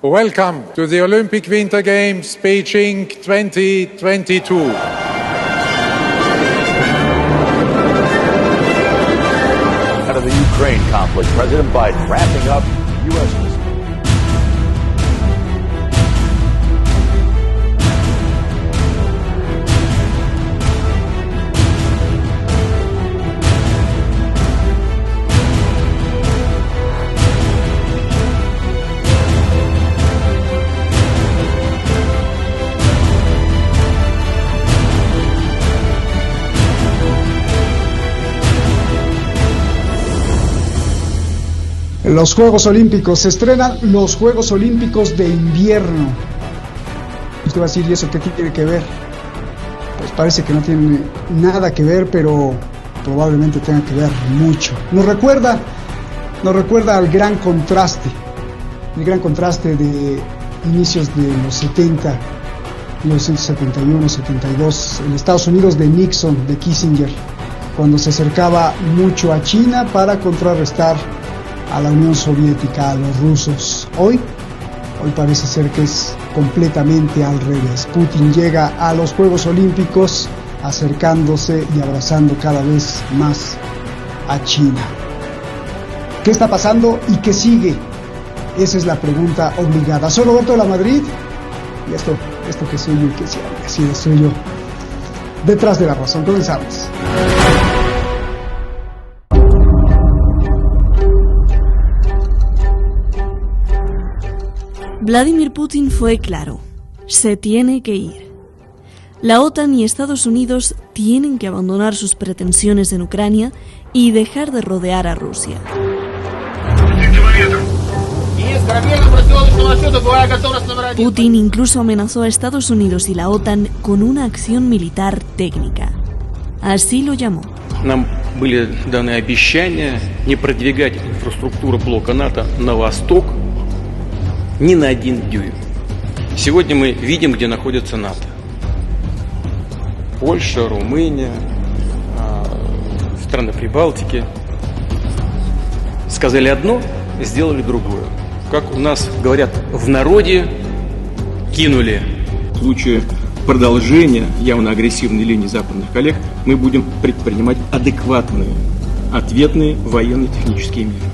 Welcome to the Olympic Winter Games Beijing 2022. Out of the Ukraine conflict, President Biden wrapping up U.S. Los Juegos Olímpicos, se estrenan los Juegos Olímpicos de invierno. Usted va a decir, ¿y eso qué tiene que ver? Pues parece que no tiene nada que ver, pero probablemente tenga que ver mucho. Nos recuerda al gran contraste, el gran contraste de inicios de los 70, 1971, 72, en Estados Unidos de Nixon, de Kissinger, cuando se acercaba mucho a China para contrarrestar a la Unión Soviética, a los rusos. Hoy parece ser que es completamente al revés. Putin llega a los Juegos Olímpicos acercándose y abrazando cada vez más a China. ¿Qué está pasando y qué sigue? Esa es la pregunta obligada. Soy Roberto de la Madrid y esto que soy yo y que así soy yo. Detrás de la razón. Comenzamos. Vladimir Putin fue claro, se tiene que ir. La OTAN y Estados Unidos tienen que abandonar sus pretensiones en Ucrania y dejar de rodear a Rusia. Putin incluso amenazó a Estados Unidos y la OTAN con una acción militar técnica. Así lo llamó. Нам были даны обещания не продвигать инфраструктуру блока НАТО на восток ни на один дюйм. Сегодня мы видим, где находится НАТО. Польша, Румыния, страны Прибалтики. Сказали одно, сделали другое. Как у нас говорят в народе, кинули. В случае продолжения явно агрессивной линии западных коллег мы будем предпринимать адекватные ответные военно-технические меры.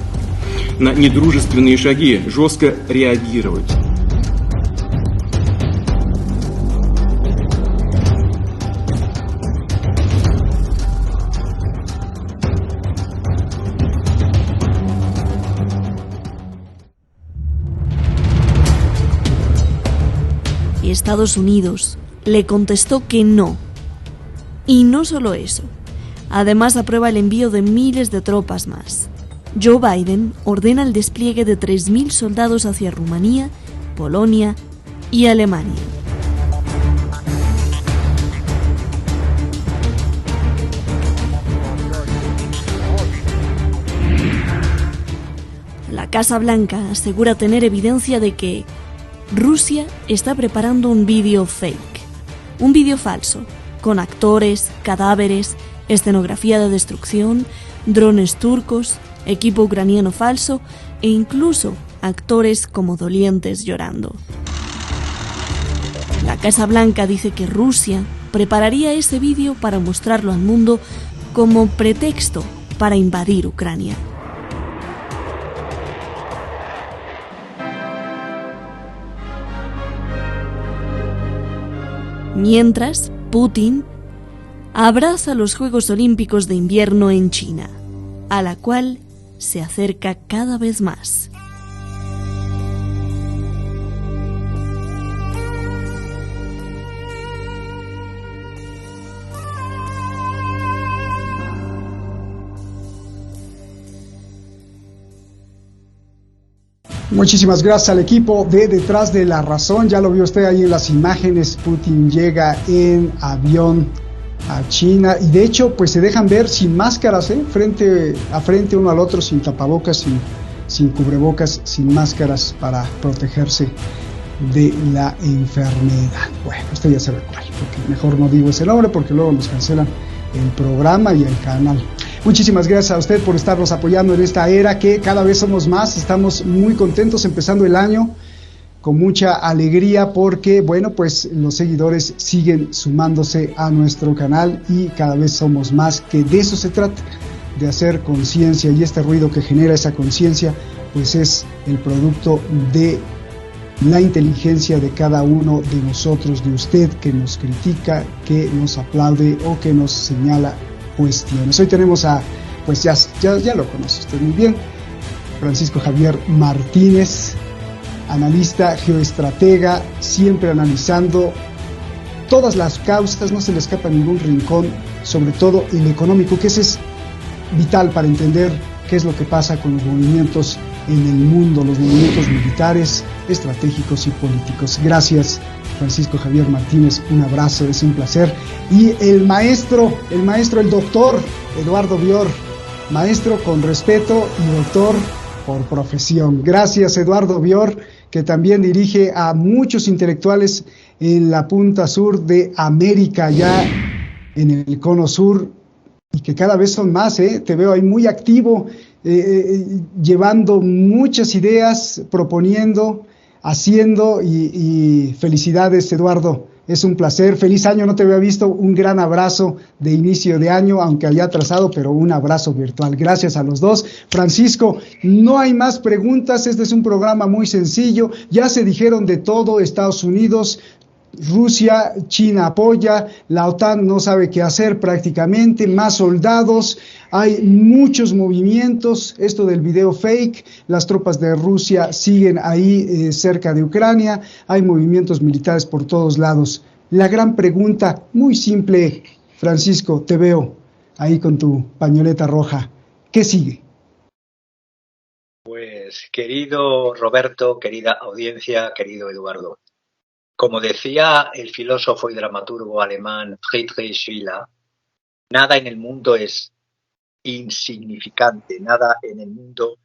На недружественные шаги жестко реагировать. Y Estados Unidos le contestó que no. Y no solo eso, además aprueba el envío de miles de tropas más. Joe Biden ordena el despliegue de 3.000 soldados hacia Rumanía, Polonia y Alemania. La Casa Blanca asegura tener evidencia de que Rusia está preparando un vídeo fake, un vídeo falso, con actores, cadáveres, escenografía de destrucción, drones turcos, equipo ucraniano falso e incluso actores como dolientes llorando. La Casa Blanca dice que Rusia prepararía ese vídeo para mostrarlo al mundo como pretexto para invadir Ucrania. Mientras, Putin abraza los Juegos Olímpicos de invierno en China, a la cual se acerca cada vez más. Muchísimas gracias al equipo de Detrás de la Razón. Ya lo vio usted ahí en las imágenes. Putin llega en avión a China y de hecho pues se dejan ver sin máscaras, frente a frente uno al otro, sin tapabocas, sin cubrebocas, sin máscaras para protegerse de la enfermedad. Bueno, usted ya sabe cuál, porque mejor no digo ese nombre porque luego nos cancelan el programa y el canal. Muchísimas gracias a usted por estarnos apoyando en esta era que cada vez somos más. Estamos muy contentos empezando el año con mucha alegría porque, bueno, pues los seguidores siguen sumándose a nuestro canal y cada vez somos más, que de eso se trata, de hacer conciencia, y este ruido que genera esa conciencia pues es el producto de la inteligencia de cada uno de nosotros, de usted que nos critica, que nos aplaude o que nos señala cuestiones. Hoy tenemos a, pues ya lo conoce usted muy bien, Francisco Javier Martínez, analista, geoestratega, siempre analizando todas las causas, no se le escapa ningún rincón, sobre todo el económico, que ese es vital para entender qué es lo que pasa con los movimientos en el mundo, los movimientos militares, estratégicos y políticos. Gracias, Francisco Javier Martínez, un abrazo, es un placer. Y el maestro, el doctor Eduardo Bior, maestro con respeto y doctor por profesión. Gracias, Eduardo Bior, que también dirige a muchos intelectuales en la punta sur de América, ya en el cono sur, y que cada vez son más, te veo ahí muy activo, llevando muchas ideas, proponiendo, haciendo, y felicidades, Eduardo, es un placer, feliz año, no te había visto, un gran abrazo de inicio de año, aunque haya atrasado, pero un abrazo virtual, gracias a los dos. Francisco, no hay más preguntas, este es un programa muy sencillo, ya se dijeron de todo, Estados Unidos, Rusia, China apoya, la OTAN no sabe qué hacer prácticamente, más soldados, hay muchos movimientos, esto del video fake, las tropas de Rusia siguen ahí cerca de Ucrania, hay movimientos militares por todos lados. La gran pregunta, muy simple, Francisco, te veo ahí con tu pañoleta roja, ¿qué sigue? Pues querido Roberto, querida audiencia, querido Eduardo, como decía el filósofo y dramaturgo alemán Friedrich Schiller, nada en el mundo es insignificante, nada en el mundo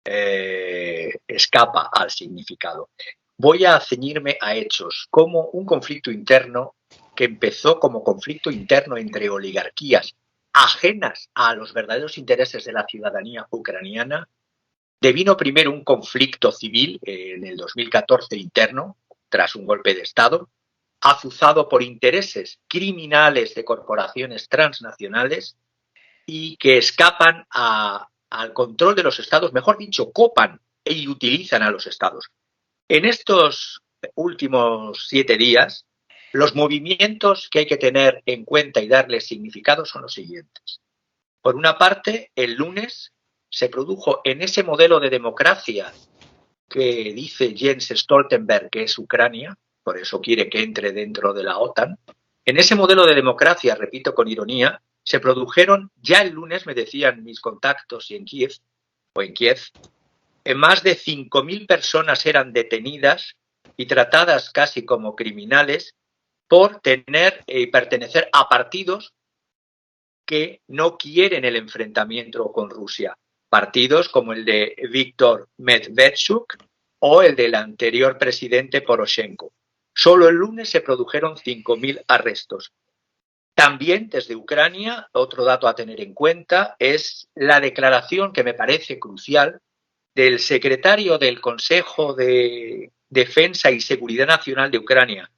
escapa al significado. Voy a ceñirme a hechos, como un conflicto interno que empezó como conflicto interno entre oligarquías ajenas a los verdaderos intereses de la ciudadanía ucraniana, devino primero un conflicto civil en el 2014 interno, tras un golpe de Estado, azuzado por intereses criminales de corporaciones transnacionales y que escapan al control de los estados, mejor dicho, copan y utilizan a los estados. En estos últimos 7 días, los movimientos que hay que tener en cuenta y darles significado son los siguientes. Por una parte, el lunes se produjo en ese modelo de democracia que dice Jens Stoltenberg que es Ucrania, por eso quiere que entre dentro de la OTAN. En ese modelo de democracia, repito con ironía, se produjeron ya el lunes, me decían mis contactos en Kiev, más de 5.000 personas eran detenidas y tratadas casi como criminales por tener y pertenecer a partidos que no quieren el enfrentamiento con Rusia. Partidos como el de Viktor Medvedchuk o el del anterior presidente Poroshenko. Solo el lunes se produjeron 5.000 arrestos. También desde Ucrania, otro dato a tener en cuenta es la declaración que me parece crucial del secretario del Consejo de Defensa y Seguridad Nacional de Ucrania,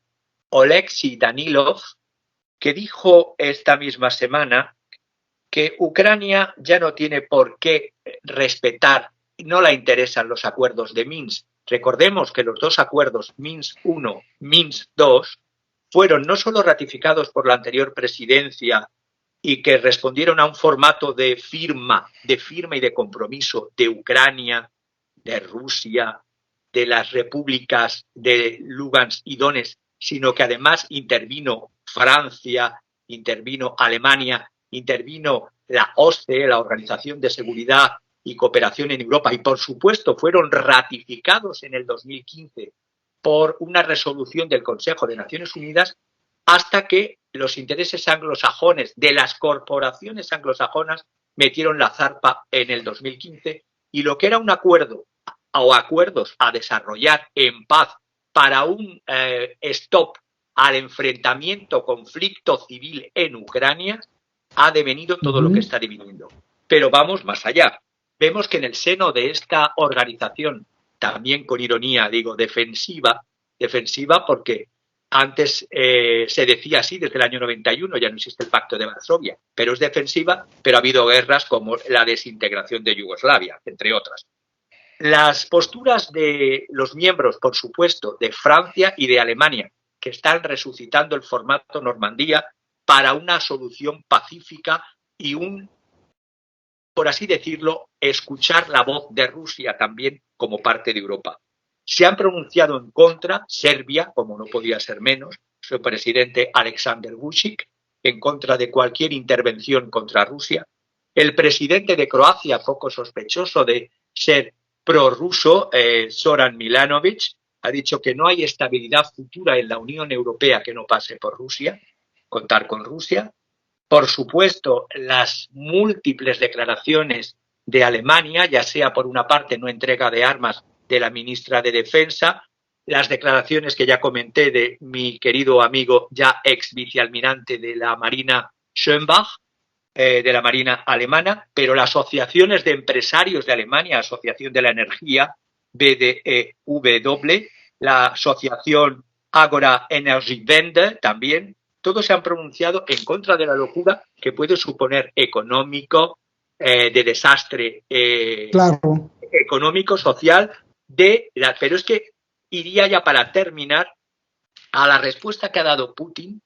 Oleksiy Danilov, que dijo esta misma semana que Ucrania ya no tiene por qué respetar, no le interesan los acuerdos de Minsk. Recordemos que los 2 acuerdos, Minsk I, Minsk II, fueron no solo ratificados por la anterior presidencia y que respondieron a un formato de firma y de compromiso de Ucrania, de Rusia, de las repúblicas de Lugansk y Donetsk, sino que además intervino Francia, intervino Alemania, intervino la OSCE, la Organización de Seguridad y Cooperación en Europa, y por supuesto fueron ratificados en el 2015 por una resolución del Consejo de Naciones Unidas, hasta que los intereses anglosajones de las corporaciones anglosajonas metieron la zarpa en el 2015, y lo que era un acuerdo o acuerdos a desarrollar en paz para un stop al enfrentamiento, conflicto civil en Ucrania, ha devenido todo lo que está deviniendo. Pero vamos más allá. Vemos que en el seno de esta organización también con ironía digo defensiva porque antes se decía así desde el año 91, ya no existe el Pacto de Varsovia, pero es defensiva, pero ha habido guerras como la desintegración de Yugoslavia, entre otras. Las posturas de los miembros, por supuesto, de Francia y de Alemania, que están resucitando el formato Normandía para una solución pacífica y por así decirlo, escuchar la voz de Rusia también como parte de Europa. Se han pronunciado en contra Serbia, como no podía ser menos, su presidente Aleksandar Vučić, en contra de cualquier intervención contra Rusia. El presidente de Croacia, poco sospechoso de ser prorruso, Zoran Milanović, ha dicho que no hay estabilidad futura en la Unión Europea que no pase por Rusia, contar con Rusia. Por supuesto, las múltiples declaraciones de Alemania, ya sea por una parte no entrega de armas de la ministra de Defensa, las declaraciones que ya comenté de mi querido amigo, ya ex vicealmirante de la Marina Schönbach, de la Marina alemana, pero las asociaciones de empresarios de Alemania, Asociación de la Energía, BDEW, la Asociación Agora Energiewende también, todos se han pronunciado en contra de la locura que puede suponer económico, de desastre Claro. económico, social, pero es que iría ya para terminar a la respuesta que ha dado Putin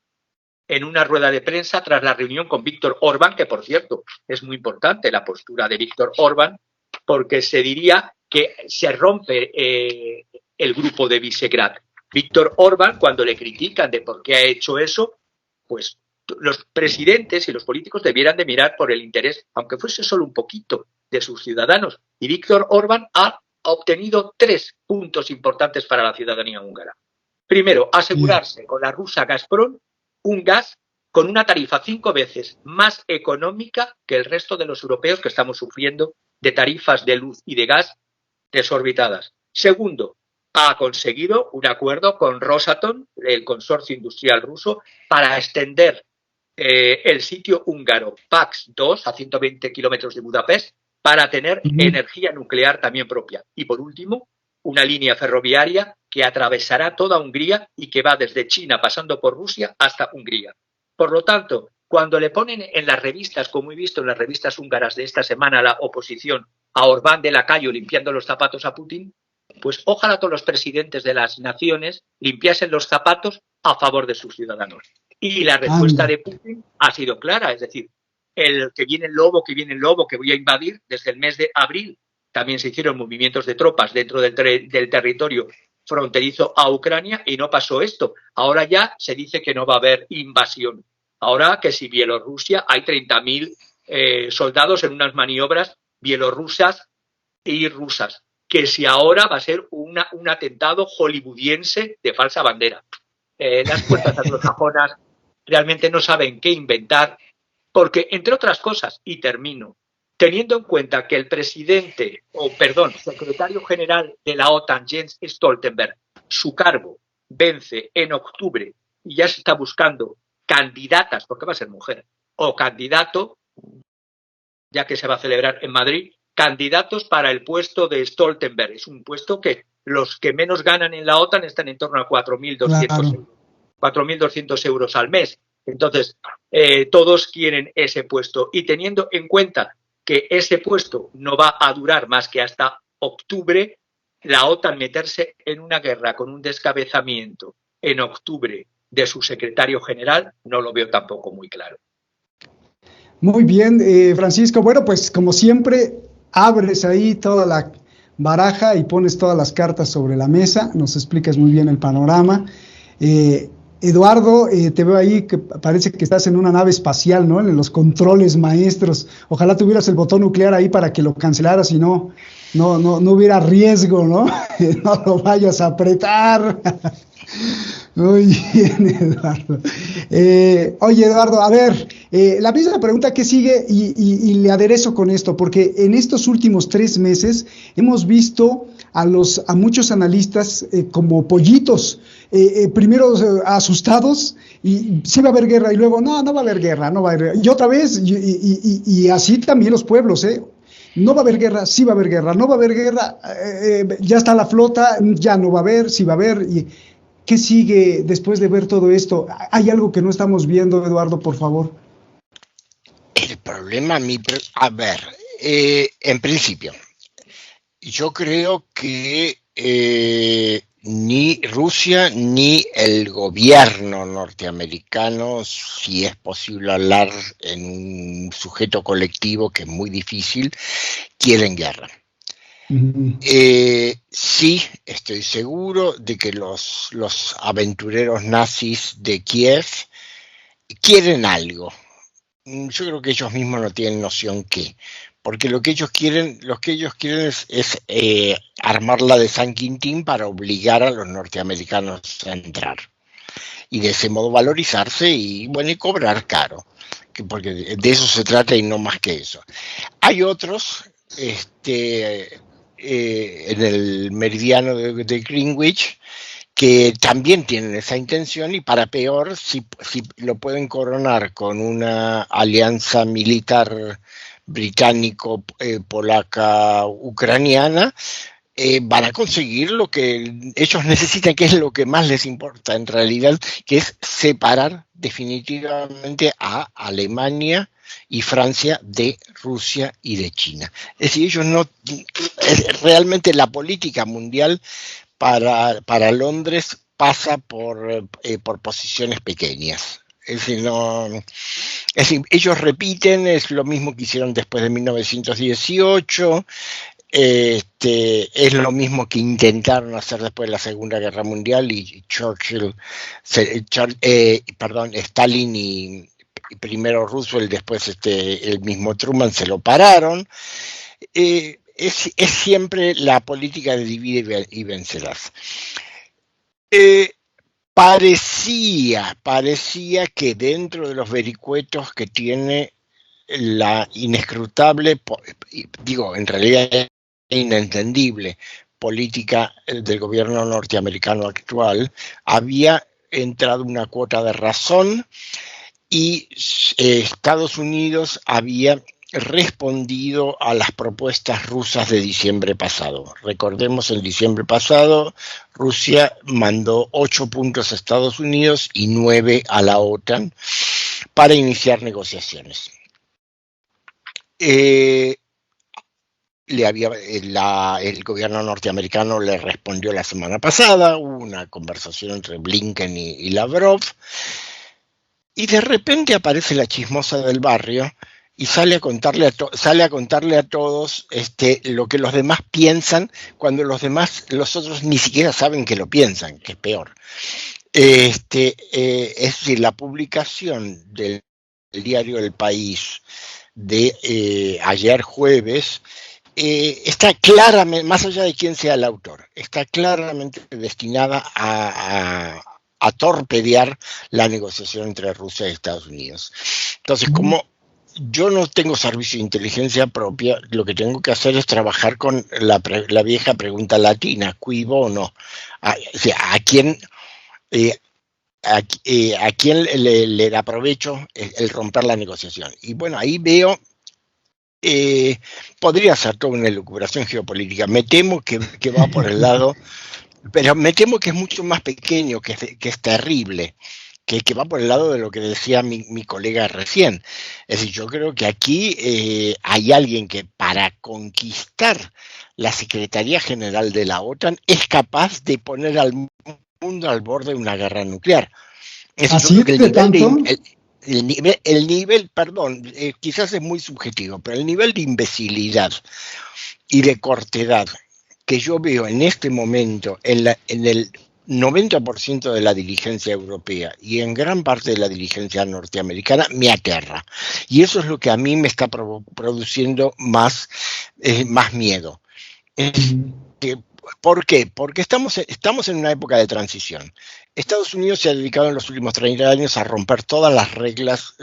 en una rueda de prensa tras la reunión con Víctor Orbán, que por cierto es muy importante la postura de Víctor Orbán, porque se diría que se rompe el grupo de Visegrad. Víctor Orbán, cuando le critican de por qué ha hecho eso, pues los presidentes y los políticos debieran de mirar por el interés, aunque fuese solo un poquito, de sus ciudadanos. Y Víctor Orbán ha obtenido 3 puntos importantes para la ciudadanía húngara. Primero, asegurarse con la rusa Gazprom un gas con una tarifa 5 veces más económica que el resto de los europeos que estamos sufriendo de tarifas de luz y de gas desorbitadas. Segundo, ha conseguido un acuerdo con Rosatom, el consorcio industrial ruso, para extender el sitio húngaro PAX-2 a 120 kilómetros de Budapest para tener energía nuclear también propia. Y por último, una línea ferroviaria que atravesará toda Hungría y que va desde China pasando por Rusia hasta Hungría. Por lo tanto, cuando le ponen en las revistas, como he visto en las revistas húngaras de esta semana, la oposición a Orbán de Lacayo limpiando los zapatos a Putin, pues ojalá todos los presidentes de las naciones limpiasen los zapatos a favor de sus ciudadanos. Y la respuesta de Putin ha sido clara, es decir, el que viene el lobo, que voy a invadir, desde el mes de abril también se hicieron movimientos de tropas dentro del territorio fronterizo a Ucrania y no pasó esto. Ahora ya se dice que no va a haber invasión. Ahora que si Bielorrusia, hay 30.000 soldados en unas maniobras bielorrusas y rusas, que si ahora va a ser un atentado hollywoodiense de falsa bandera. Las fuerzas anglosajonas realmente no saben qué inventar, porque, entre otras cosas, y termino, teniendo en cuenta que el secretario general de la OTAN, Jens Stoltenberg, su cargo vence en octubre y ya se está buscando candidatas, porque va a ser mujer, o candidato, ya que se va a celebrar en Madrid, candidatos para el puesto de Stoltenberg. Es un puesto que los que menos ganan en la OTAN están en torno a 4.200 euros al mes. Entonces, todos quieren ese puesto. Y teniendo en cuenta que ese puesto no va a durar más que hasta octubre, la OTAN meterse en una guerra con un descabezamiento en octubre de su secretario general, no lo veo tampoco muy claro. Muy bien, Francisco. Bueno, pues como siempre, abres ahí toda la baraja y pones todas las cartas sobre la mesa, nos explicas muy bien el panorama. Eduardo, te veo ahí que parece que estás en una nave espacial, ¿no? En los controles maestros. Ojalá tuvieras el botón nuclear ahí para que lo cancelaras y no hubiera riesgo, ¿no? No lo vayas a apretar. Muy bien, Eduardo. Oye, Eduardo, a ver, la misma pregunta que sigue y le aderezo con esto, porque en estos últimos 3 meses hemos visto a muchos analistas como pollitos, primero asustados y sí va a haber guerra y luego no va a haber guerra, y otra vez y así también los pueblos, no va a haber guerra, sí va a haber guerra, no va a haber guerra, ya está la flota, ya no va a haber, sí va a haber. Y ¿qué sigue después de ver todo esto? ¿Hay algo que no estamos viendo, Eduardo, por favor? El problema, a ver, en principio, yo creo que ni Rusia ni el gobierno norteamericano, si es posible hablar en un sujeto colectivo, que es muy difícil, quieren guerra. Sí, estoy seguro de que los aventureros nazis de Kiev quieren algo. Yo creo que ellos mismos no tienen noción qué, porque lo que ellos quieren es armarla de San Quintín para obligar a los norteamericanos a entrar y de ese modo valorizarse y bueno, y cobrar caro, porque de eso se trata y no más que eso. Hay otros en el meridiano de Greenwich que también tienen esa intención y para peor, si lo pueden coronar con una alianza militar británico-polaca-ucraniana, van a conseguir lo que ellos necesitan, que es lo que más les importa en realidad, que es separar definitivamente a Alemania y Francia de Rusia y de China. Es decir, ellos no, realmente la política mundial para Londres pasa por posiciones pequeñas. Es decir, ellos repiten, es lo mismo que hicieron después de 1918, es lo mismo que intentaron hacer después de la Segunda Guerra Mundial y Stalin y primero Roosevelt, después el mismo Truman se lo pararon. Es siempre la política de divide y vencerás. Parecía que dentro de los vericuetos que tiene la inescrutable, en realidad inentendible política del gobierno norteamericano actual, había entrado una cuota de razón y Estados Unidos había respondido a las propuestas rusas de diciembre pasado. Recordemos, en diciembre pasado, Rusia mandó 8 puntos a Estados Unidos y 9 a la OTAN para iniciar negociaciones. El gobierno norteamericano le respondió la semana pasada, hubo una conversación entre Blinken y Lavrov, y de repente aparece la chismosa del barrio y sale a contarle a todos lo que los demás piensan, cuando los otros ni siquiera saben que lo piensan, que es peor. Es decir, la publicación del diario El País de ayer jueves está claramente, más allá de quién sea el autor, está claramente destinada a torpedear la negociación entre Rusia y Estados Unidos. Entonces, como yo no tengo servicio de inteligencia propia, lo que tengo que hacer es trabajar con la vieja pregunta latina, cui bono, ¿a quién le da provecho el romper la negociación? Y bueno, ahí veo, podría ser toda una elucubración geopolítica. Me temo que va por el lado, pero me temo que es mucho más pequeño, que es terrible, que va por el lado de lo que decía mi colega recién. Es decir, yo creo que aquí hay alguien que para conquistar la Secretaría General de la OTAN es capaz de poner al mundo al borde de una guerra nuclear. Es decir, yo creo que el nivel, quizás es muy subjetivo, pero el nivel de imbecilidad y de cortedad que yo veo en este momento en el 90% de la dirigencia europea y en gran parte de la dirigencia norteamericana me aterra. Y eso es lo que a mí me está produciendo más miedo. ¿Por qué? Porque estamos en una época de transición. Estados Unidos se ha dedicado en los últimos 30 años a romper todas las reglas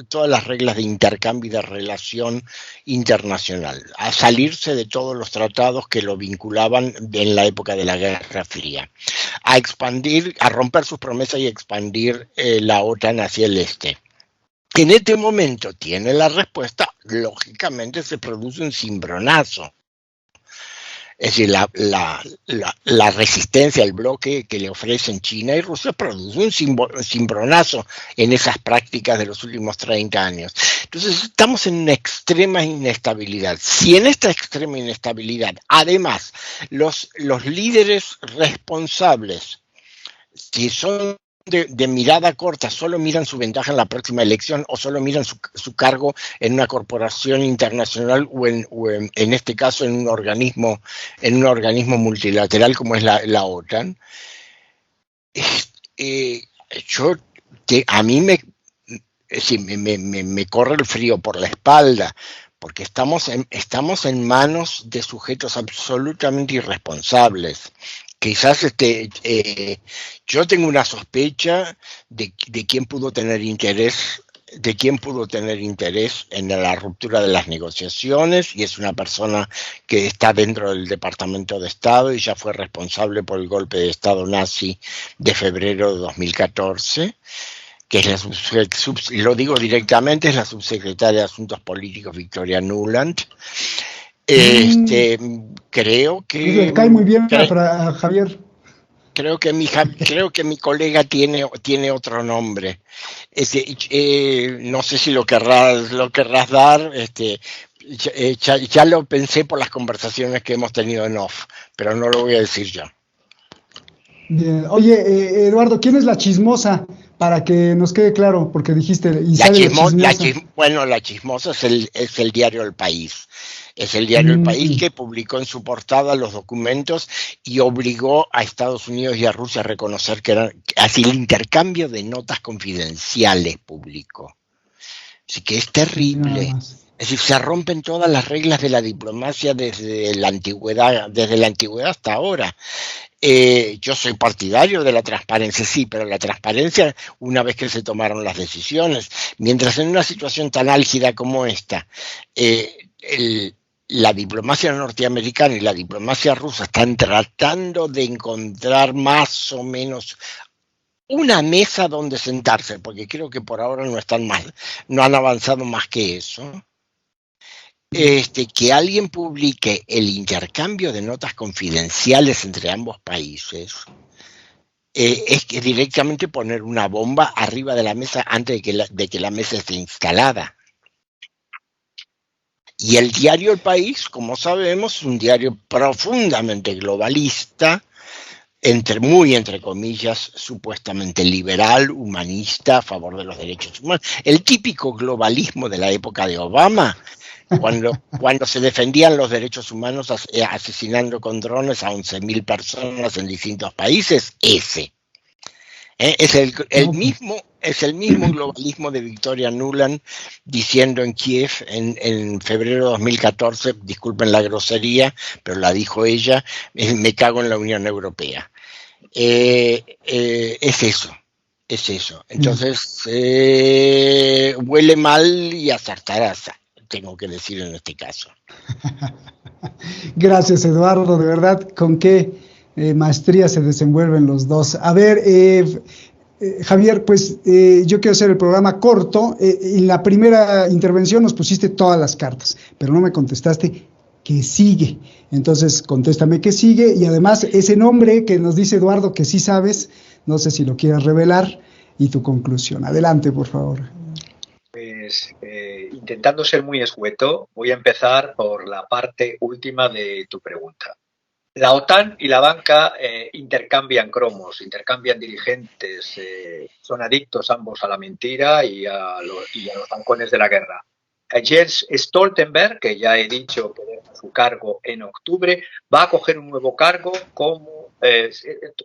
de intercambio y de relación internacional, a salirse de todos los tratados que lo vinculaban en la época de la Guerra Fría, a romper sus promesas y expandir la OTAN hacia el este. que en este momento tiene la respuesta, lógicamente se produce un cimbronazo. Es decir, la resistencia, el bloque que le ofrecen China y Rusia produce un cimbronazo en esas prácticas de los últimos 30 años. Entonces estamos en una extrema inestabilidad. Si en esta extrema inestabilidad, además, los líderes responsables, si son de mirada corta, solo miran su ventaja en la próxima elección o solo miran su cargo en una corporación internacional o en este caso en un organismo multilateral como es la OTAN, a mí me corre el frío por la espalda, porque estamos en manos de sujetos absolutamente irresponsables. Quizás yo tengo una sospecha de quién pudo tener interés en la ruptura de las negociaciones, y es una persona que está dentro del Departamento de Estado y ya fue responsable por el golpe de Estado nazi de febrero de 2014, que es lo digo directamente, es la subsecretaria de Asuntos Políticos Victoria Nuland. Creo que le cae muy bien a Javier. Creo que mi colega tiene otro nombre. No sé si lo querrás dar. Ya lo pensé por las conversaciones que hemos tenido en off, pero no lo voy a decir yo. Bien. Oye, Eduardo, ¿quién es la chismosa? Para que nos quede claro, porque dijiste... La chismosa es el diario El País. Es el diario El País que publicó en su portada los documentos y obligó a Estados Unidos y a Rusia a reconocer que eran así el intercambio de notas confidenciales público. Así que es terrible. Es decir, se rompen todas las reglas de la diplomacia desde la antigüedad hasta ahora. Yo soy partidario de la transparencia, sí, pero la transparencia una vez que se tomaron las decisiones. Mientras en una situación tan álgida como esta, la diplomacia norteamericana y la diplomacia rusa están tratando de encontrar más o menos una mesa donde sentarse, porque creo que por ahora no han avanzado más que eso. Que alguien publique el intercambio de notas confidenciales entre ambos países es que directamente poner una bomba arriba de la mesa antes de que la mesa esté instalada. Y el diario El País, como sabemos, es un diario profundamente globalista, muy entre comillas, supuestamente liberal, humanista, a favor de los derechos humanos. El típico globalismo de la época de Obama, cuando se defendían los derechos humanos asesinando con drones a 11.000 personas en distintos países, ese. Es el mismo globalismo de Victoria Nuland diciendo en Kiev en febrero de 2014, disculpen la grosería, pero la dijo ella, me cago en la Unión Europea. Es eso. Entonces, huele mal y acertarás, tengo que decir en este caso. Gracias, Eduardo, de verdad, con qué maestría se desenvuelven los dos. A ver, Javier, pues yo quiero hacer el programa corto. En la primera intervención nos pusiste todas las cartas, pero no me contestaste qué sigue. Entonces, contéstame qué sigue, y además ese nombre que nos dice Eduardo que sí sabes, no sé si lo quieras revelar, y tu conclusión. Adelante, por favor. Pues intentando ser muy escueto, voy a empezar por la parte última de tu pregunta. La OTAN y la banca intercambian cromos, intercambian dirigentes, son adictos ambos a la mentira y a los bancones de la guerra. Jens Stoltenberg, que ya he dicho que deja su cargo en octubre, va a coger un nuevo cargo como...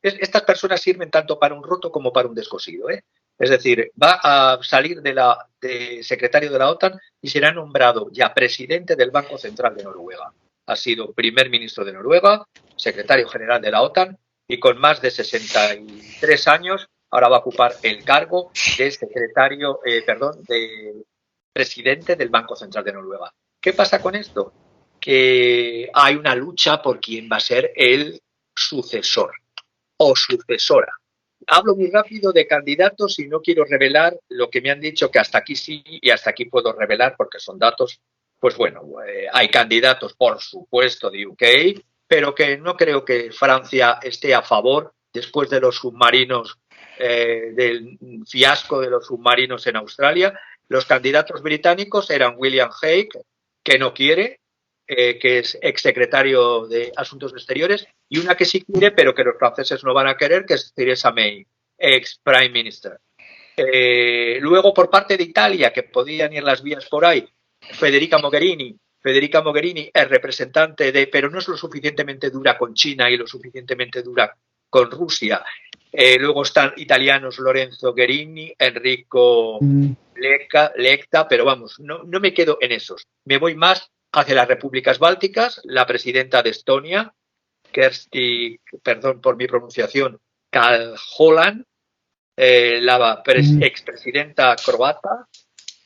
estas personas sirven tanto para un roto como para un descosido, Es decir, va a salir de secretario de la OTAN y será nombrado ya presidente del Banco Central de Noruega. Ha sido primer ministro de Noruega, secretario general de la OTAN y con más de 63 años ahora va a ocupar el cargo de de presidente del Banco Central de Noruega. ¿Qué pasa con esto? Que hay una lucha por quién va a ser el sucesor o sucesora. hablo muy rápido de candidatos y no quiero revelar lo que me han dicho, que hasta aquí sí y hasta aquí puedo revelar porque son datos. Pues bueno, hay candidatos, por supuesto, de UK, pero que no creo que Francia esté a favor después de los submarinos, del fiasco de los submarinos en Australia. Los candidatos británicos eran William Hague, que no quiere, que es exsecretario de Asuntos Exteriores, y una que sí quiere, pero que los franceses no van a querer, que es Theresa May, ex Prime Minister. Luego, por parte de Italia, que podían ir las vías por ahí, Federica Mogherini es representante pero no es lo suficientemente dura con China y lo suficientemente dura con Rusia. Luego están italianos Lorenzo Guerini, Enrico Letta, pero vamos, no me quedo en esos. Me voy más hacia las repúblicas bálticas, la presidenta de Estonia, Kersti, perdón por mi pronunciación, Kalholan, la expresidenta croata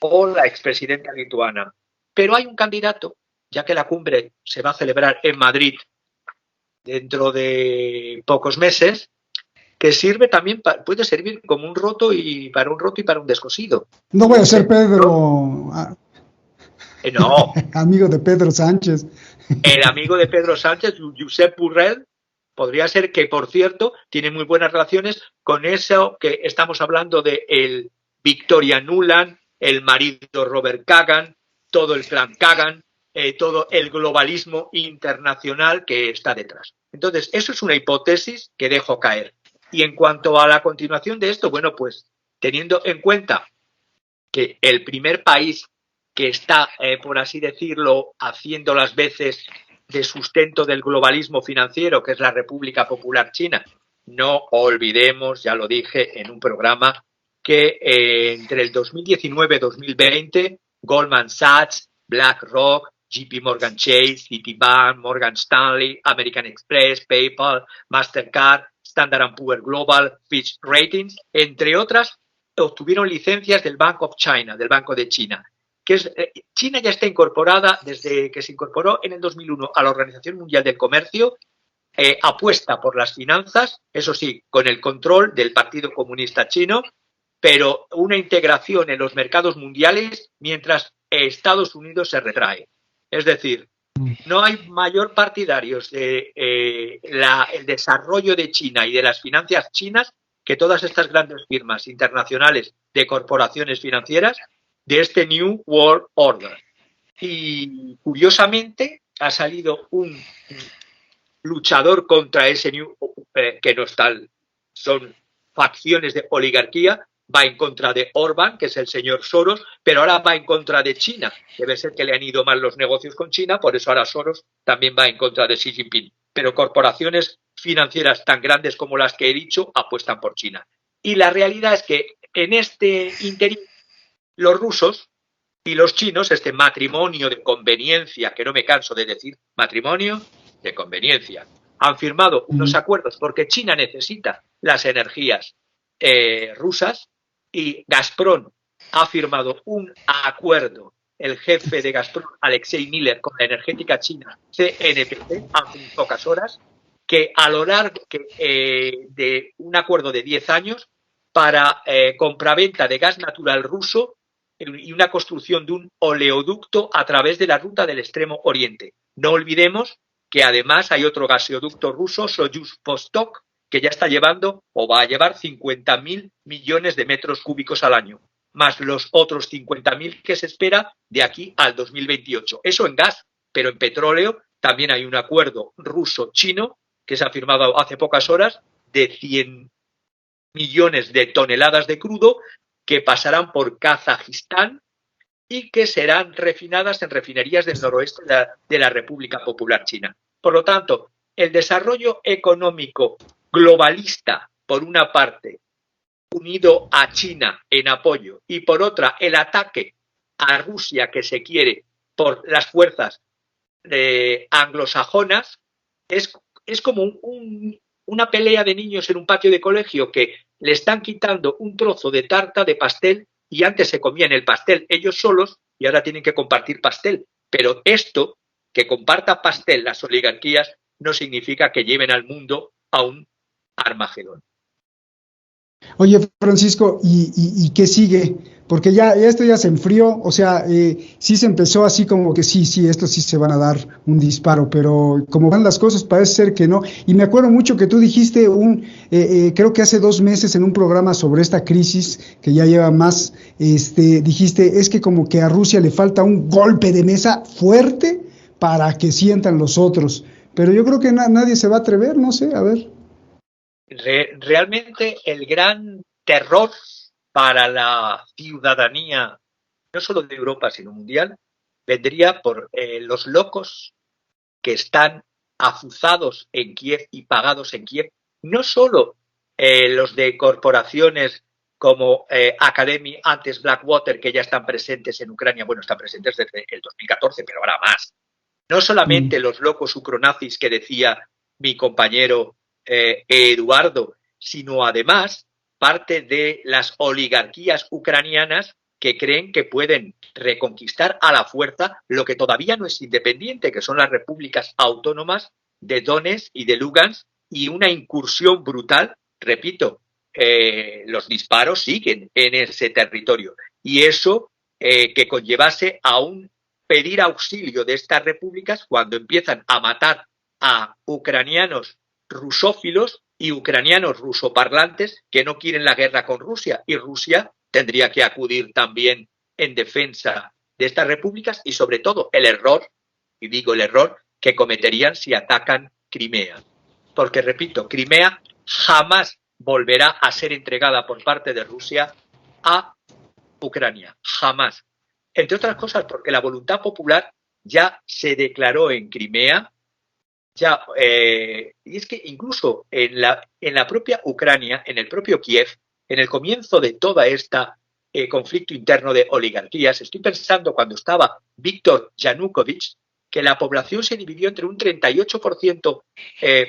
o la expresidenta lituana. Pero hay un candidato, ya que la cumbre se va a celebrar en Madrid dentro de pocos meses, que sirve también, puede servir como un roto y para un descosido. No voy a ser Pedro, No, amigo de Pedro Sánchez. el amigo de Pedro Sánchez, Josep Borrell, podría ser que, por cierto, tiene muy buenas relaciones con eso que estamos hablando de el Victoria Nuland, el marido Robert Kagan, todo el clan Kagan, todo el globalismo internacional que está detrás. Entonces, eso es una hipótesis que dejo caer. Y en cuanto a la continuación de esto, bueno, pues teniendo en cuenta que el primer país que está, por así decirlo, haciendo las veces de sustento del globalismo financiero, que es la República Popular China, no olvidemos, ya lo dije en un programa, que entre el 2019 y 2020, Goldman Sachs, BlackRock, JP Morgan Chase, Citibank, Morgan Stanley, American Express, PayPal, Mastercard, Standard & Poor's Global, Fitch Ratings, entre otras, obtuvieron licencias del Bank of China, del Banco de China. China ya está incorporada desde que se incorporó en el 2001 a la Organización Mundial del Comercio, apuesta por las finanzas, eso sí, con el control del Partido Comunista Chino, pero una integración en los mercados mundiales mientras Estados Unidos se retrae. Es decir, no hay mayor partidarios de el desarrollo de China y de las finanzas chinas que todas estas grandes firmas internacionales de corporaciones financieras de este New World Order. Y curiosamente ha salido un luchador contra ese que no es tal, son facciones de oligarquía, va en contra de Orbán, que es el señor Soros, pero ahora va en contra de China. Debe ser que le han ido mal los negocios con China, por eso ahora Soros también va en contra de Xi Jinping. Pero corporaciones financieras tan grandes como las que he dicho apuestan por China. Y la realidad es que en este interín los rusos y los chinos, este matrimonio de conveniencia, que no me canso de decir matrimonio de conveniencia, han firmado unos acuerdos porque China necesita las energías rusas y Gazprom ha firmado un acuerdo, el jefe de Gazprom, Alexei Miller, con la energética china CNPC, hace pocas horas, que a lo largo de un acuerdo de 10 años para compraventa de gas natural ruso y una construcción de un oleoducto a través de la ruta del Extremo Oriente. No olvidemos que además hay otro gasoducto ruso, Soyuz Vostok, que ya está llevando o va a llevar 50.000 millones de metros cúbicos al año, más los otros 50.000 que se espera de aquí al 2028. Eso en gas, pero en petróleo también hay un acuerdo ruso-chino que se ha firmado hace pocas horas de 100 millones de toneladas de crudo que pasarán por Kazajistán y que serán refinadas en refinerías del noroeste de la República Popular China. Por lo tanto, el desarrollo económico globalista, por una parte, unido a China en apoyo, y por otra, el ataque a Rusia que se quiere por las fuerzas anglosajonas, es como una pelea de niños en un patio de colegio que le están quitando un trozo de tarta de pastel y antes se comían el pastel ellos solos y ahora tienen que compartir pastel. Pero esto, que comparta pastel las oligarquías, no significa que lleven al mundo a un Armagedón. Oye, Francisco, ¿y qué sigue? Porque ya esto ya se enfrió, o sea, sí se empezó así como que sí, estos sí se van a dar un disparo, pero como van las cosas parece ser que no. Y me acuerdo mucho que tú dijiste creo que hace 2 meses en un programa sobre esta crisis, que ya lleva más, dijiste, es que como que a Rusia le falta un golpe de mesa fuerte para que sientan los otros. Pero yo creo que nadie se va a atrever, no sé, a ver. Realmente el gran terror para la ciudadanía, no solo de Europa, sino mundial, vendría por los locos que están azuzados en Kiev y pagados en Kiev, no solo los de corporaciones como Academy, antes Blackwater, que ya están presentes en Ucrania, bueno, están presentes desde el 2014, pero ahora más. No solamente los locos ucronazis que decía mi compañero Eduardo, sino además parte de las oligarquías ucranianas que creen que pueden reconquistar a la fuerza lo que todavía no es independiente, que son las repúblicas autónomas de Donetsk y de Lugansk, y una incursión brutal, repito, los disparos siguen en ese territorio. Y eso que conllevase a un pedir auxilio de estas repúblicas cuando empiezan a matar a ucranianos rusófilos y ucranianos rusoparlantes que no quieren la guerra con Rusia, y Rusia tendría que acudir también en defensa de estas repúblicas, y sobre todo el error, y digo el error, que cometerían si atacan Crimea. Porque, repito, Crimea jamás volverá a ser entregada por parte de Rusia a Ucrania, jamás. Entre otras cosas porque la voluntad popular ya se declaró en Crimea, y es que incluso en la propia Ucrania, en el propio Kiev, en el comienzo de toda esta conflicto interno de oligarquías, estoy pensando cuando estaba Víctor Yanukovych, que la población se dividió entre un 38%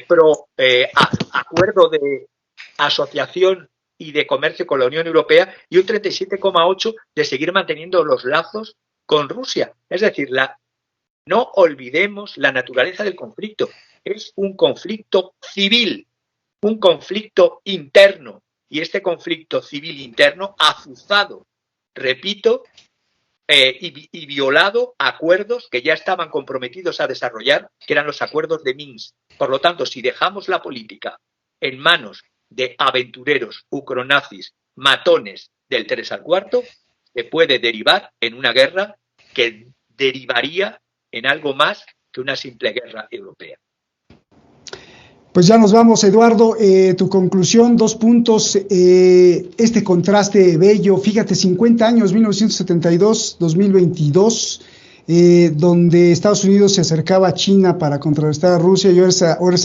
pro acuerdo de asociación y de comercio con la Unión Europea y un 37,8% de seguir manteniendo los lazos con Rusia. Es decir, no olvidemos la naturaleza del conflicto. Es un conflicto civil, un conflicto interno. Y este conflicto civil interno azuzado, repito, y violado acuerdos que ya estaban comprometidos a desarrollar, que eran los acuerdos de Minsk. Por lo tanto, si dejamos la política en manos de aventureros, ucronazis, matones del 3 al 4, se puede derivar en una guerra que derivaría en algo más que una simple guerra europea. Pues ya nos vamos, Eduardo. Tu conclusión, 2 puntos. Este contraste bello, fíjate, 50 años, 1972, 2022, donde Estados Unidos se acercaba a China para contrarrestar a Rusia, y ahora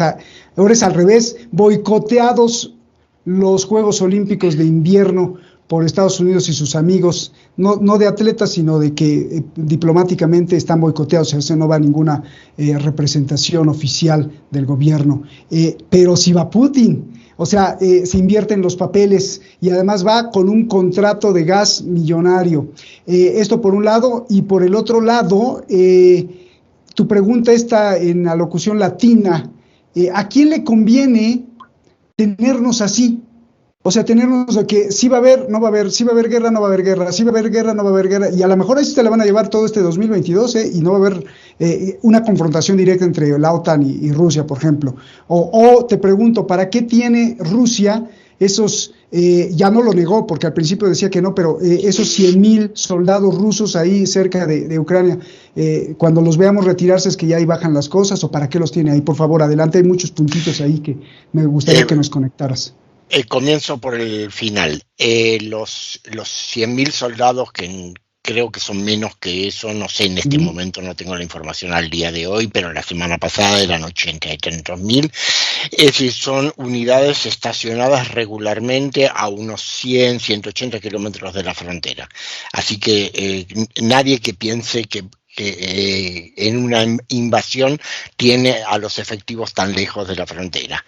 es al revés, boicoteados los Juegos Olímpicos de invierno por Estados Unidos y sus amigos, no de atletas, sino de que diplomáticamente están boicoteados, o sea, no va ninguna representación oficial del gobierno. Pero si va Putin, o sea, se invierten los papeles y además va con un contrato de gas millonario. Esto por un lado, y por el otro lado, tu pregunta está en la locución latina, ¿a quién le conviene tenernos así? O sea, tenernos de que sí va a haber, no va a haber, sí va a haber guerra, no va a haber guerra, sí va a haber guerra, no va a haber guerra, y a lo mejor ahí se le van a llevar todo este 2022, y no va a haber una confrontación directa entre la OTAN y Rusia, por ejemplo. O te pregunto, ¿para qué tiene Rusia esos, ya no lo negó, porque al principio decía que no, pero esos 100,000 soldados rusos ahí cerca de Ucrania, cuando los veamos retirarse es que ya ahí bajan las cosas, o para qué los tiene ahí? Por favor, adelante, hay muchos puntitos ahí que me gustaría que nos conectaras. Comienzo por el final. Los 100.000 soldados, que creo que son menos que eso, no sé, en este momento no tengo la información al día de hoy, pero la semana pasada eran 80 y tantos mil. Es decir, son unidades estacionadas regularmente a unos 100, 180 kilómetros de la frontera. Así que nadie que piense que en una invasión tiene a los efectivos tan lejos de la frontera.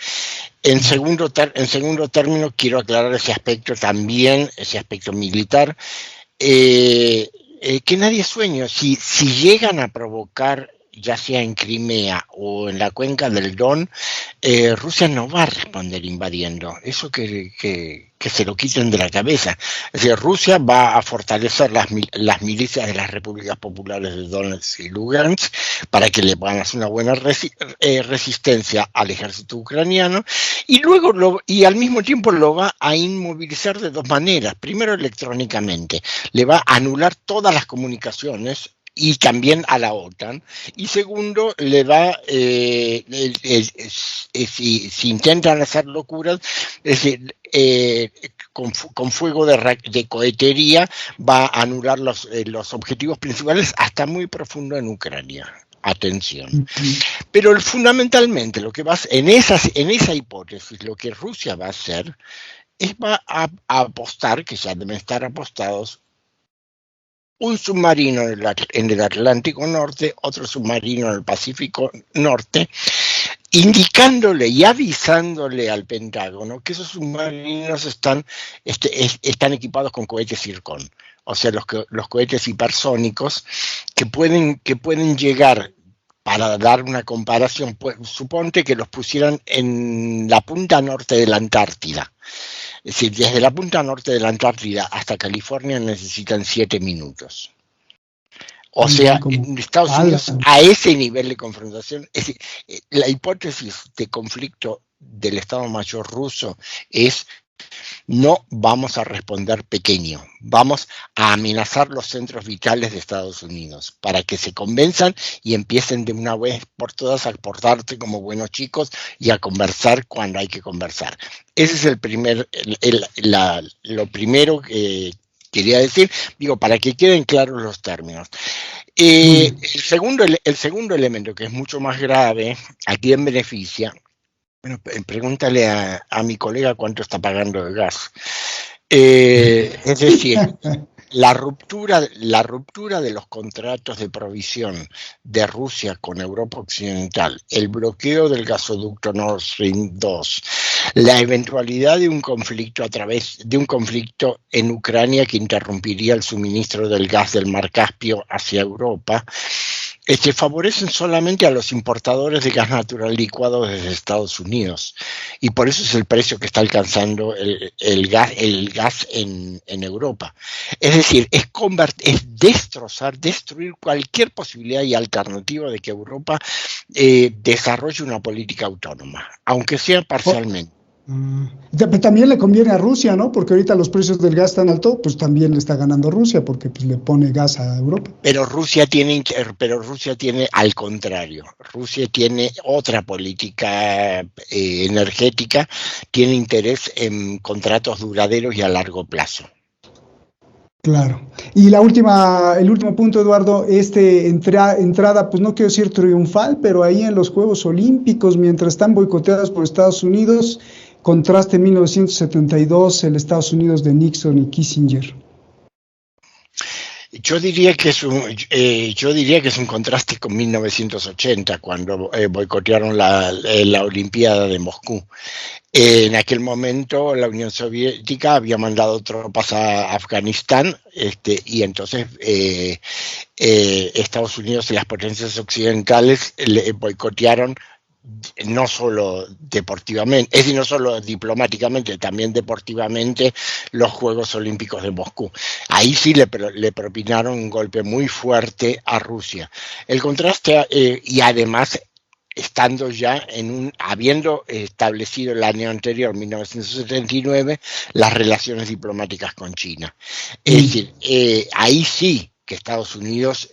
En segundo término, quiero aclarar ese aspecto también, ese aspecto militar, que nadie sueña. Si llegan a provocar ya sea en Crimea o en la cuenca del Don, Rusia no va a responder invadiendo. Eso que se lo quiten de la cabeza. Es decir, Rusia va a fortalecer las milicias de las repúblicas populares de Donetsk y Lugansk para que le puedan hacer una buena resistencia al ejército ucraniano, y luego y al mismo tiempo lo va a inmovilizar de dos maneras. Primero, electrónicamente, le va a anular todas las comunicaciones y también a la OTAN, y segundo, le va, si intentan hacer locuras, es decir, con fuego de cohetería, va a anular los objetivos principales hasta muy profundo en Ucrania. Atención. Pero fundamentalmente lo que en esa hipótesis, lo que Rusia va a hacer es va a apostar, que ya deben estar apostados, un submarino en el Atlántico Norte, otro submarino en el Pacífico Norte, indicándole y avisándole al Pentágono que esos submarinos están equipados con cohetes Zircon, o sea, los cohetes hipersónicos que pueden llegar. Para dar una comparación, pues, suponte que los pusieran en la punta norte de la Antártida. Es decir, desde la punta norte de la Antártida hasta California necesitan 7 minutos. O sea, en Estados Unidos, a ese nivel de confrontación, es decir, la hipótesis de conflicto del Estado Mayor ruso es: no vamos a responder pequeño, vamos a amenazar los centros vitales de Estados Unidos para que se convenzan y empiecen de una vez por todas a portarse como buenos chicos y a conversar cuando hay que conversar. Ese es lo primero que quería decir, para que queden claros los términos. El segundo elemento, que es mucho más grave, ¿a quién beneficia? Bueno, pregúntale a mi colega cuánto está pagando de gas. Es decir, la ruptura de los contratos de provisión de Rusia con Europa Occidental, el bloqueo del gasoducto Nord Stream 2, la eventualidad de un conflicto en Ucrania que interrumpiría el suministro del gas del Mar Caspio hacia Europa, favorecen solamente a los importadores de gas natural licuado desde Estados Unidos, y por eso es el precio que está alcanzando el gas en Europa. Es decir, es destruir cualquier posibilidad y alternativa de que Europa desarrolle una política autónoma, aunque sea parcialmente. Pero también le conviene a Rusia, ¿no? Porque ahorita los precios del gas están altos, pues también le está ganando Rusia, porque pues le pone gas a Europa. Pero Rusia tiene al contrario, Rusia tiene otra política energética, tiene interés en contratos duraderos y a largo plazo. Claro. Y el último punto, Eduardo, entrada, pues no quiero decir triunfal, pero ahí en los Juegos Olímpicos, mientras están boicoteados por Estados Unidos, contraste 1972, el Estados Unidos de Nixon y Kissinger. Yo diría que es un contraste con 1980, cuando boicotearon la Olimpiada de Moscú. En aquel momento la Unión Soviética había mandado tropas a Afganistán, y entonces Estados Unidos y las potencias occidentales le boicotearon, no solo deportivamente, es decir, no solo diplomáticamente, también deportivamente, los Juegos Olímpicos de Moscú. Ahí sí le propinaron un golpe muy fuerte a Rusia. El contraste, y además estando ya habiendo establecido el año anterior, 1979, las relaciones diplomáticas con China. Es decir, ahí sí que Estados Unidos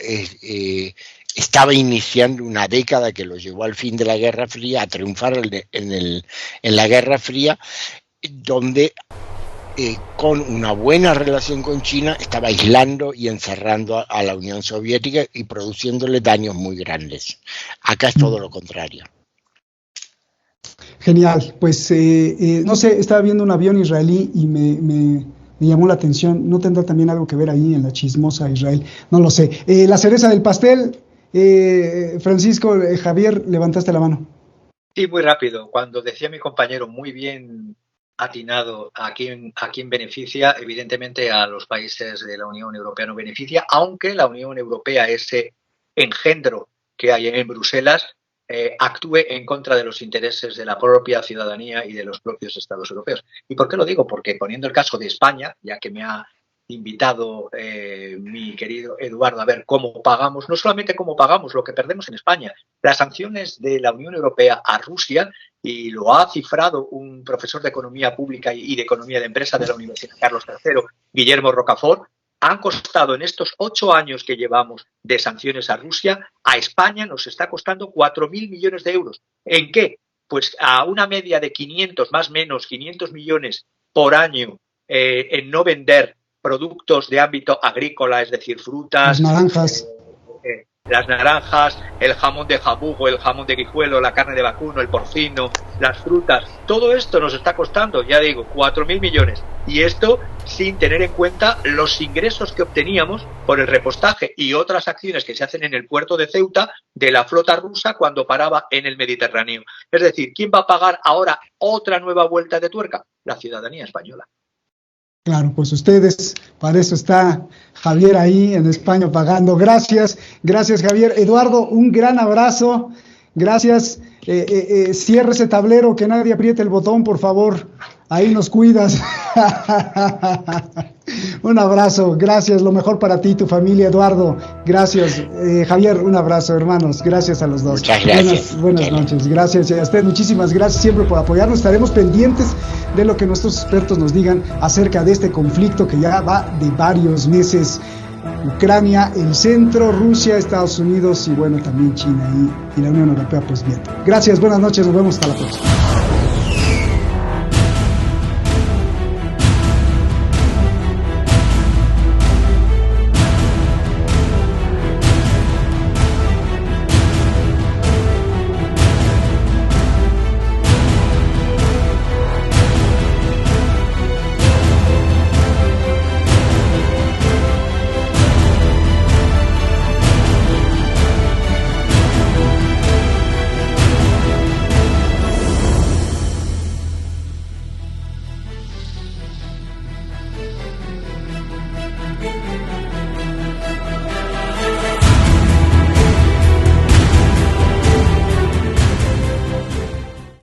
estaba iniciando una década que lo llevó al fin de la Guerra Fría, a triunfar en la Guerra Fría, donde con una buena relación con China estaba aislando y encerrando a la Unión Soviética y produciéndole daños muy grandes. Acá es todo lo contrario. Genial, pues no sé, estaba viendo un avión israelí y me llamó la atención. ¿No tendrá también algo que ver ahí en la chismosa Israel? No lo sé. La cereza del pastel, Francisco, Javier, levantaste la mano. Sí, muy rápido. Cuando decía mi compañero, muy bien atinado, a quién beneficia, evidentemente a los países de la Unión Europea no beneficia, aunque la Unión Europea, ese engendro que hay en Bruselas actúe en contra de los intereses de la propia ciudadanía y de los propios Estados europeos. ¿Y por qué lo digo? Porque poniendo el caso de España, ya que me ha invitado mi querido Eduardo a ver cómo pagamos, no solamente cómo pagamos lo que perdemos en España, las sanciones de la Unión Europea a Rusia, y lo ha cifrado un profesor de Economía Pública y de Economía de Empresa de la Universidad Carlos III, Guillermo Rocafort, han costado en estos 8 años que llevamos de sanciones a Rusia, a España nos está costando 4.000 millones de euros. ¿En qué? Pues a una media de 500, más o menos 500 millones por año en no vender productos de ámbito agrícola, es decir, frutas, las naranjas, el jamón de jabugo, el jamón de guijuelo, la carne de vacuno, el porcino, las frutas. Todo esto nos está costando, ya digo, 4.000 millones. Y esto sin tener en cuenta los ingresos que obteníamos por el repostaje y otras acciones que se hacen en el puerto de Ceuta de la flota rusa cuando paraba en el Mediterráneo. Es decir, ¿quién va a pagar ahora otra nueva vuelta de tuerca? La ciudadanía española. Claro, pues ustedes, para eso está Javier ahí en España pagando. Gracias Javier. Eduardo, un gran abrazo. Gracias. Cierre ese tablero, que nadie apriete el botón, por favor. Ahí nos cuidas. Un abrazo, gracias, lo mejor para ti y tu familia, Eduardo. Gracias, Javier, un abrazo, hermanos. Gracias a los dos. Muchas gracias. Buenas noches, gracias. Y a usted, muchísimas gracias siempre por apoyarnos. Estaremos pendientes de lo que nuestros expertos nos digan acerca de este conflicto que ya va de varios meses. Ucrania, el centro, Rusia, Estados Unidos y bueno, también China y la Unión Europea, pues bien. Gracias, buenas noches, nos vemos hasta la próxima.